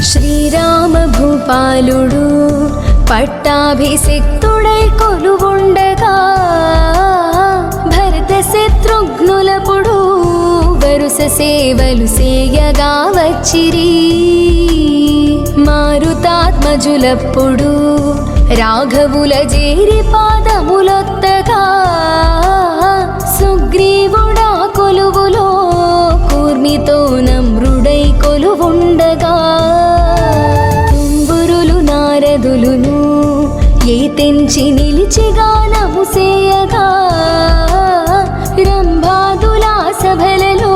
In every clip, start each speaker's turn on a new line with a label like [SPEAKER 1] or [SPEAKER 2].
[SPEAKER 1] శ్రీరామ భూపాలుడు పట్టాభిషిక్తుడై కొలువుండగా భరత శత్రుఘ్నులపుడు వరుస సేవలు సేయగా వచ్చిరి. మారుతాత్మజులప్పుడు రాఘవుల జేరి పాదములొత్తగా సుగ్రీవుడా కొలువులో కూర్మితో నమ్రుడై కొలువుండగా తుంబురులు నారదులును ఏ తెంచి నిలిచి గానము సేయగా రంభాదులా సభలలో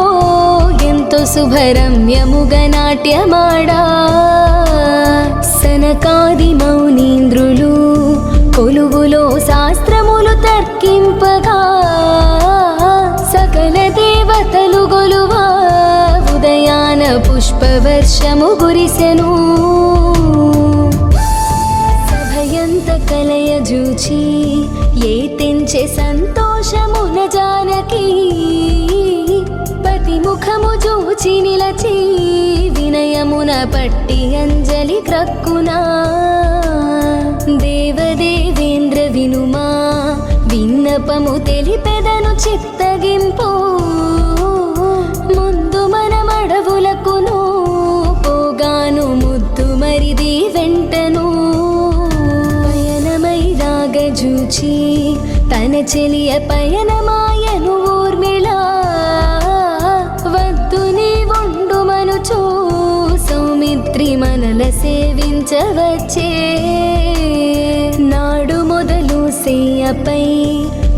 [SPEAKER 1] ఎంతో శుభరమ్యముగా నాట్యమాడా సనకాది మౌనీంద్రులు కొలువులో శాస్త్రములు తర్కింపగా సకల దేవతలు గొలువా ఉదయాన పుష్పవర్షము కురిసెను. సభయంత కలయజూచి ఏ తెంచె సంతోషమున జానకి పతి ముఖము చూచి నిలచి వినయమున పట్టి అంజలి క్రక్కునా దేవదేవేంద్ర వినుమా విన్నపము తెలిపెదను చిత్తగింపు ముందు మనమడవులకును పోగాను ముద్దు మరిది వెంటను పయనమైరాగజూచి తన చెలియ పయనమాయను ఊర్మిళ వద్దు నీ ఉండు మనుచూ సౌమిత్రి మనల సేవించవచ్చే. నాడు మొదలు సేయపై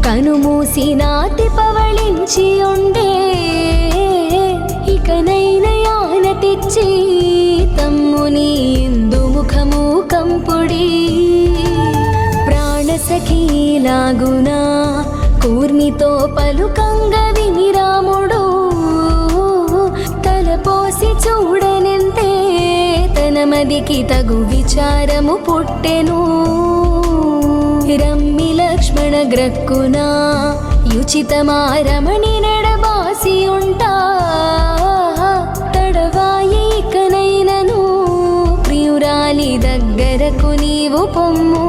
[SPEAKER 1] కనుమూసి నాటి పవళించి ఉండే ఇకనైన యాన తెచ్చి తమ్ముని ఇందు ముఖము కంపుడి ప్రాణసఖీలాగునా కూర్మితో పలుకంగ విని రాముడు తలపోసి చూడనెంతే తన మదికి తగు విచారము పుట్టెను. రమ్మి లక్ష్మణ గ్రక్కునా యుచితమా రమణి నడబాసి ఉంటా తడవాయి ఇకనైనను ప్రియురాలి దగ్గరకు నీవు పొమ్ము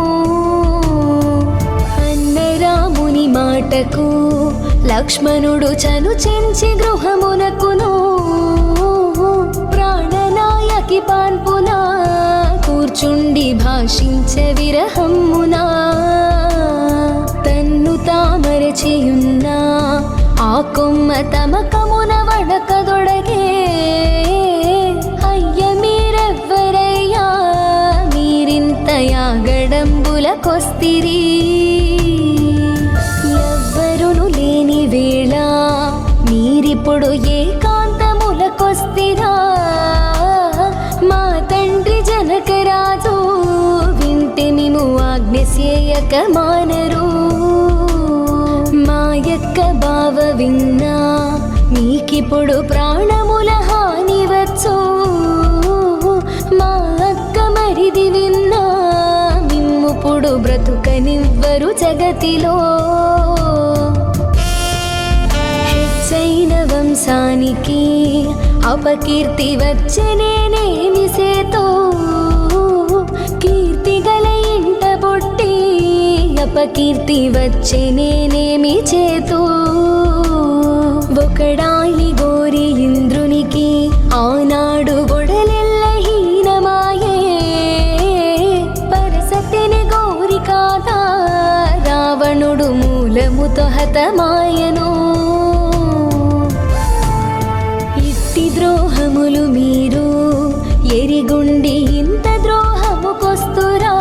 [SPEAKER 1] అన్న రాముని మాటకు లక్ష్మణుడు చను చెంచి గృహమునకును ప్రాణనాయకి పాన్పునా కూర్చుండి భాషించ విరహమ్మునా తన్ను తామరచియున్నా ఆ కొమ్మ తమకమున వడకదొడగే అయ్య మీరెవ్వరయ్యా మీరింత యాగడంబులకొస్తిరి ఎవ్వరును లేని వేళ మీరిప్పుడు ఏకాంతములకొస్తిరా మా తండ్రి జనకరాజు వింటే మేము ఆజ్ఞసేయక మానరు మా యొక్క బావ విన్నా మీకిప్పుడు ప్రాణముల హాని వచ్చు మా అక్క మరిది విన్నా మిమ్ముప్పుడు బ్రతుకనివ్వరు జగతిలో హెచ్చైన వంశానికి అపకీర్తి వచ్చనేనేమి సేతో కీర్తి గల ఇంట బొట్టి అపకీర్తి వచ్చనేనేమి చేతూ ఒకడాయి గోరి ఇంద్రునికి ఆనాడు గొడలెల్ల హీనమాయే పరసతిని గోరి కాదా రావణుడు మూలముతో హతమాయను ద్రోహములు మీరు ఎరిగుండి ఇంత ద్రోహముకొస్తురా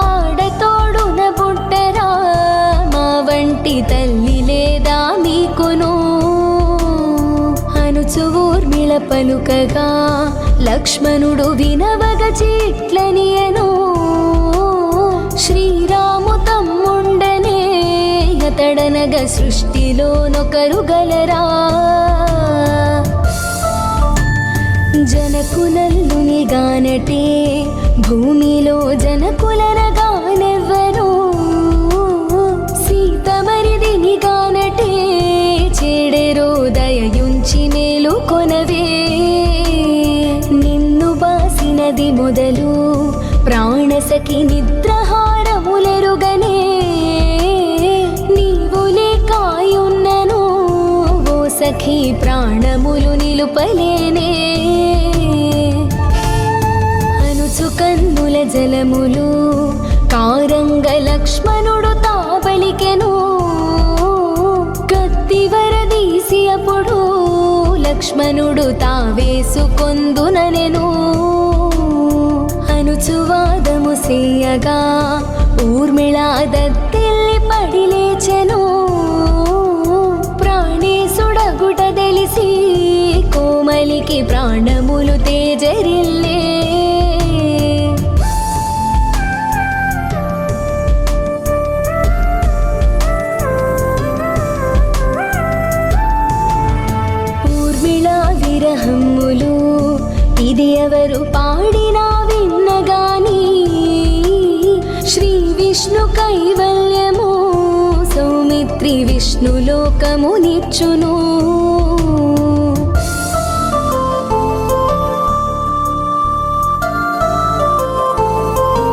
[SPEAKER 1] ఆడతోడున పుట్టరా మా వంటి తల్లి లేదా మీకును అనుచు ఊర్మిళ పలుకగా లక్ష్మణుడు వినవగ చిట్లనియను శ్రీరాము తమ్ముండనే అతడనగ సృష్టిలోనొకరు గలరా జనకులల్లుని గానటే భూమిలో జనకులనగానెవ్వరు సీత మరిదిని గానటే చెడెరో దయయుంచి మేలు కొనవే నిన్న ఎవరికి నిద్రహారములెరుగనే నీవులే కాయున్నను ఓ సఖీ ప్రాణములు నిలుపలేనే అనుచు కన్నుల జలములు కారంగ లక్ష్మణుడు తాబలికెను కత్తివరదీసి అప్పుడు లక్ష్మణుడు తావేసుకొందుననెను అనుచువాదము సేయగా ఊర్మిళ దత్తెల్లి పడి లేచెను ప్రాణేశుడగుట తెలిసి కోమలికి ప్రాణములు తేజరిల్లే విరహములు ఇది ఎవరు పాడినా విన్నగాని శ్రీ విష్ణు కైవల్యము సౌమిత్రి విష్ణులోకము నిచ్చును